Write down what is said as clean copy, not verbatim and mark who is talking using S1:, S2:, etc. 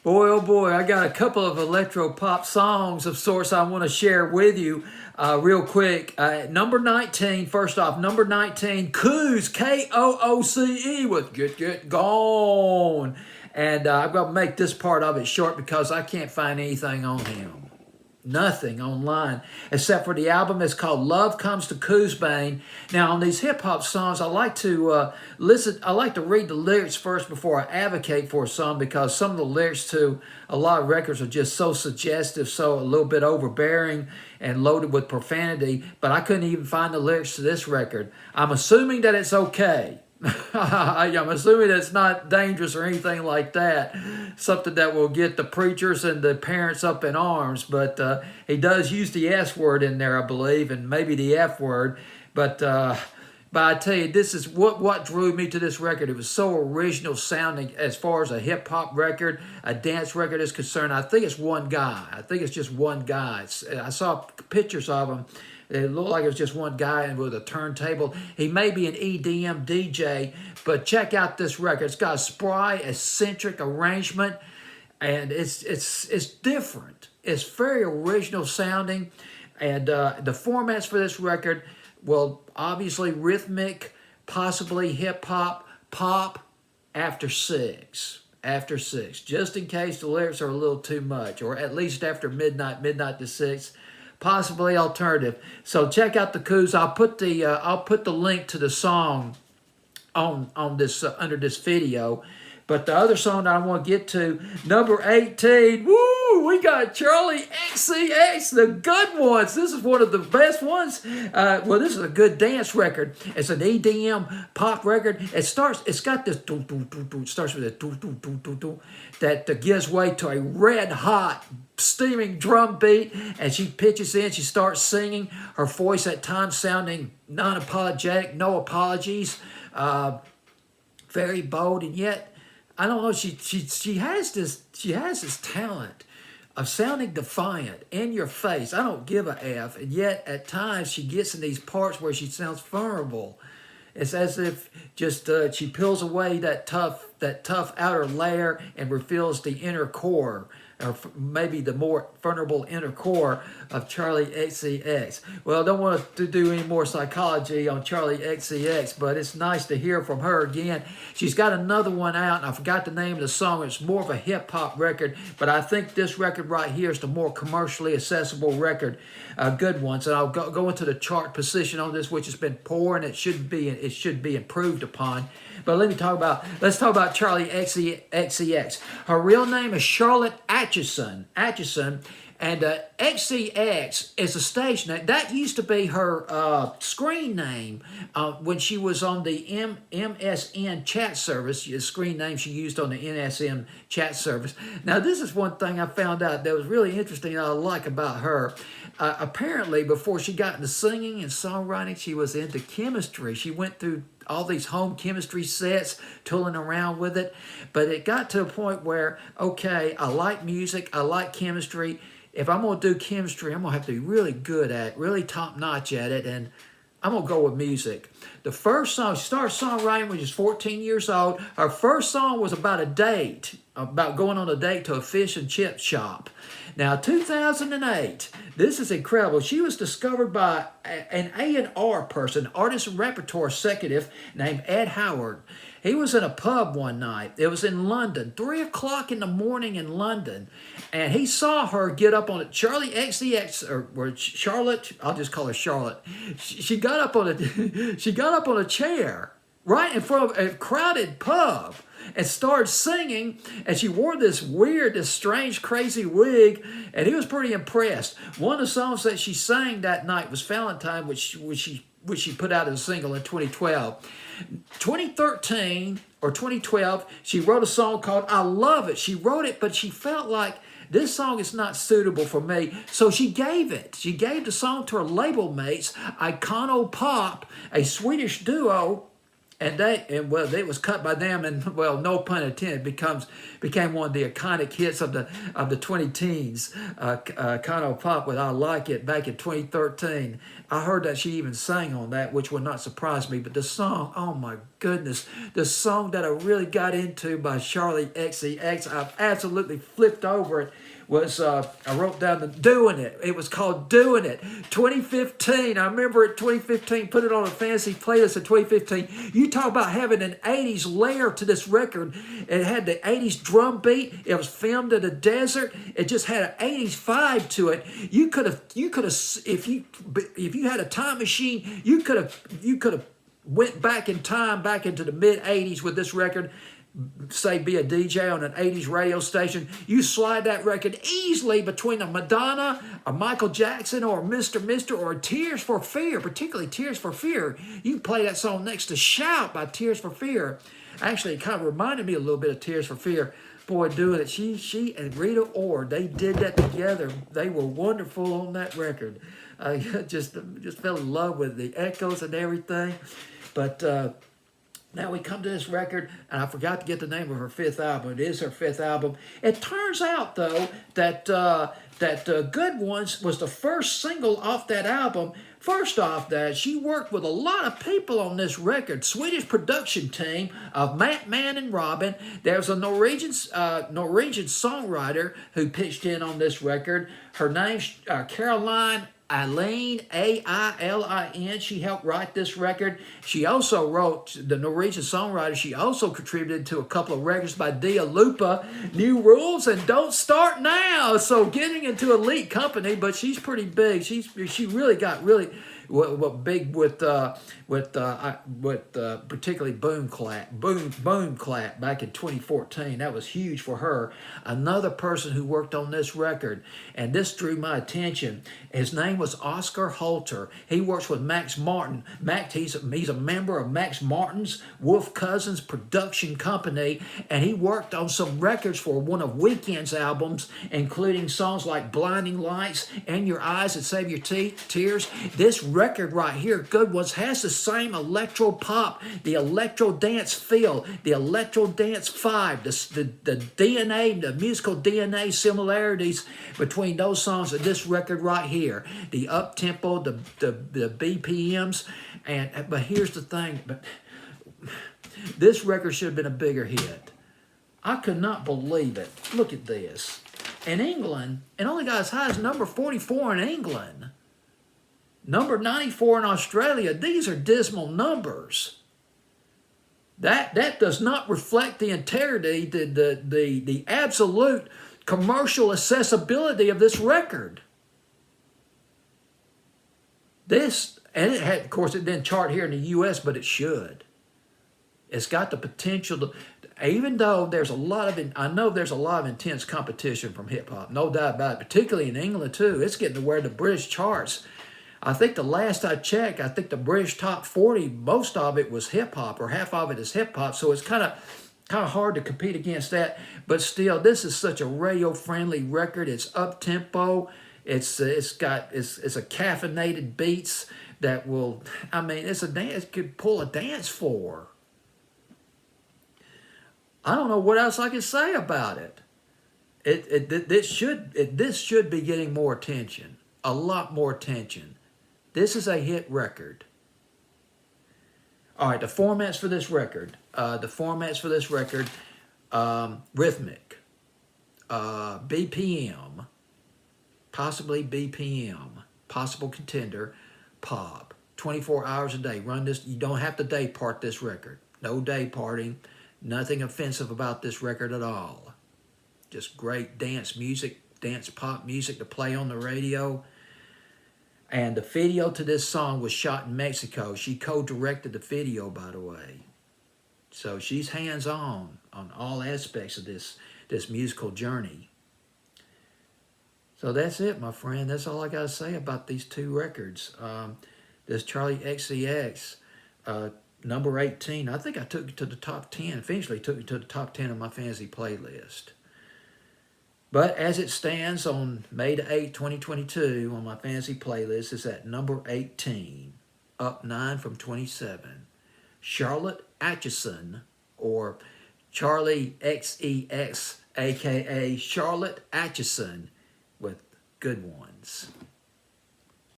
S1: Boy, oh boy, I got a couple of electro pop songs of sorts I want to share with you real quick. Number 19, first off, number 19, Kooze, K-O-O-C-E with Get Gone. And I'm going to make this part of it short because I can't find anything on him. Nothing online except for the album. It's called Love Comes to Kooze. Now on these hip hop songs, I like to listen. I like to read the lyrics first before I advocate for a song because some of the lyrics to a lot of records are just so suggestive, so a little bit overbearing and loaded with profanity. But I couldn't even find the lyrics to this record. I'm assuming that it's okay. I'm assuming it's not dangerous or anything like that. Something that will get the preachers and the parents up in arms. But he does use the S word in there, I believe, and maybe the F word. But I tell you, this is what drew me to this record. It was so original sounding as far as a hip hop record, a dance record is concerned. I think it's one guy. I think it's just one guy. I saw pictures of him. It looked like it was just one guy with a turntable. He may be an EDM DJ, but check out this record. It's got a spry, eccentric arrangement, and it's different. It's very original sounding, and the formats for this record, well, obviously rhythmic, possibly hip-hop, pop, after 6. After 6, just in case the lyrics are a little too much, or at least after midnight to 6. Possibly alternative. So check out the Kooze. I'll put the link to the song on this under this video. But the other song that I want to get to, number 18. Woo! We got Charlie XCX, the good ones. This is one of the best ones. Well, this is a good dance record. It's an EDM pop record. It's got this do do do do. It starts with a do do do do do that gives way to a red hot steaming drum beat, and she pitches in. She starts singing. Her voice at times sounding non-apologetic, no apologies, very bold, and yet I don't know. She has this talent of sounding defiant, in your face. I don't give a F, and yet at times she gets in these parts where she sounds vulnerable. It's as if just she peels away that tough outer layer and reveals the inner core, or maybe the more vulnerable inner core of Charlie XCX. Well, I don't want to do any more psychology on Charlie XCX, but it's nice to hear from her again. She's got another one out, and I forgot the name of the song. It's more of a hip-hop record, but I think this record right here is the more commercially accessible record, good ones. And I'll go into the chart position on this, which has been poor, and it should be improved upon. But let's talk about Charlie XCX. Her real name is Charlotte Atchison, and XCX is a stage name. That used to be her screen name when she was on the MSN chat service. The screen name she used on the MSN chat service. Now, this is one thing I found out that was really interesting that I like about her. Apparently, before she got into singing and songwriting, she was into chemistry. She went through all these home chemistry sets, tooling around with it. But it got to a point where, okay, I like music, I like chemistry. If I'm going to do chemistry, I'm going to have to be really good at it, really top-notch at it, and I'm going to go with music. The first song, she started songwriting when she was 14 years old. Her first song was about a date, about going on a date to a fish and chip shop. Now, 2008, this is incredible. She was discovered by an A&R person, artist and repertoire executive named Ed Howard. He was in a pub one night. It was in London, 3 o'clock in the morning in London. And he saw her get up on it. Charlie XCX, or Charlotte, I'll just call her Charlotte. She got up on a chair right in front of a crowded pub and started singing, and she wore this strange, crazy wig, and he was pretty impressed. One of the songs that she sang that night was Valentine, which she put out as a single in 2012. 2013 or 2012, she wrote a song called I Love It. She wrote it, but she felt like this song is not suitable for me, so she gave it. She gave the song to her label mates, Icono Pop, a Swedish duo, and it was cut by them, and well, no pun intended, became one of the iconic hits of the 20 teens. Kind of pop with "I Like It" back in 2013. I heard that she even sang on that, which would not surprise me. But the song, oh my goodness, the song that I really got into by Charlie XCX, I've absolutely flipped over it. Was I wrote down the "Doing It." It was called "Doing It." 2015. I remember it. 2015. Put it on a fancy playlist in 2015. You talk about having an 80s layer to this record. It had the 80s drum beat. It was filmed in the desert. It just had an 80s vibe to it. You could have if you had a time machine, you could have went back in time, back into the mid 80s with this record. Say be a DJ on an 80s radio station, you slide that record easily between a Madonna, a Michael Jackson, or Mr. or Tears for Fear, particularly Tears for Fear. You can play that song next to Shout by Tears for Fear. Actually, it kind of reminded me a little bit of Tears for Fear. Boy, doing it. She and Rita Ora, they did that together. They were wonderful on that record. I just fell in love with the echoes and everything. But now we come to this record, and I forgot to get the name of her fifth album. It is her fifth album. It turns out, though, that Good Ones was the first single off that album. First off, that she worked with a lot of people on this record. Swedish production team of Matt Mann and Robin. There's a Norwegian songwriter who pitched in on this record. Her name's Caroline Ailin, Ailin. She helped write this record. She also wrote, the Norwegian songwriter, she also contributed to a couple of records by Dia Lupa, New Rules and Don't Start Now. So getting into elite company, but she's pretty big. She really got big with particularly Boom Clap back in 2014. That was huge for her. Another person who worked on this record, and this drew my attention. His name was Oscar Holter. He works with Max Martin. He's a member of Max Martin's Wolf Cousins production company, and he worked on some records for one of Weeknd's albums, including songs like "Blinding Lights," "In Your Eyes and Save Your Tears." This record right here, Good Ones, has the same electro pop, the electro dance feel, the electro dance vibe, the DNA, the musical DNA similarities between those songs and this record right here. The up tempo, the BPMs, but here's the thing. But this record should have been a bigger hit. I could not believe it. Look at this. In England, it only got as high as number 44 in England. Number 94 in Australia. These are dismal numbers. That does not reflect the integrity, the absolute commercial accessibility of this record. And it had, of course, it didn't chart here in the U.S., but it should. It's got the potential to, even though I know there's a lot of intense competition from hip hop, no doubt about it, particularly in England too. It's getting to where the British charts, I think the last I checked, I think the British top 40, most of it was hip hop, or half of it is hip hop. So it's kind of hard to compete against that. But still, this is such a radio friendly record. It's up tempo. It's a caffeinated beats that will, I mean, it's a dance, could pull a dance for. I don't know what else I can say about it. This should be getting more attention, a lot more attention. This is a hit record. All right, the formats for this record. Rhythmic, BPM, possibly BPM, possible contender, pop. 24 hours a day. Run this. You don't have to day part this record. No day parting. Nothing offensive about this record at all. Just great dance music, dance pop music to play on the radio. And the video to this song was shot in Mexico. She co-directed the video, by the way. So she's hands-on on all aspects of this musical journey. So that's it, my friend. That's all I got to say about these two records. This Charlie XCX, number 18. I think I took it to the top 10. Eventually took it to the top 10 of my fantasy playlist. But as it stands on May the 8th, 2022, on my fantasy playlist, it's at number 18, up 9 from 27. Charlotte Atchison, or Charlie XEX, aka Charlotte Atchison, with good ones.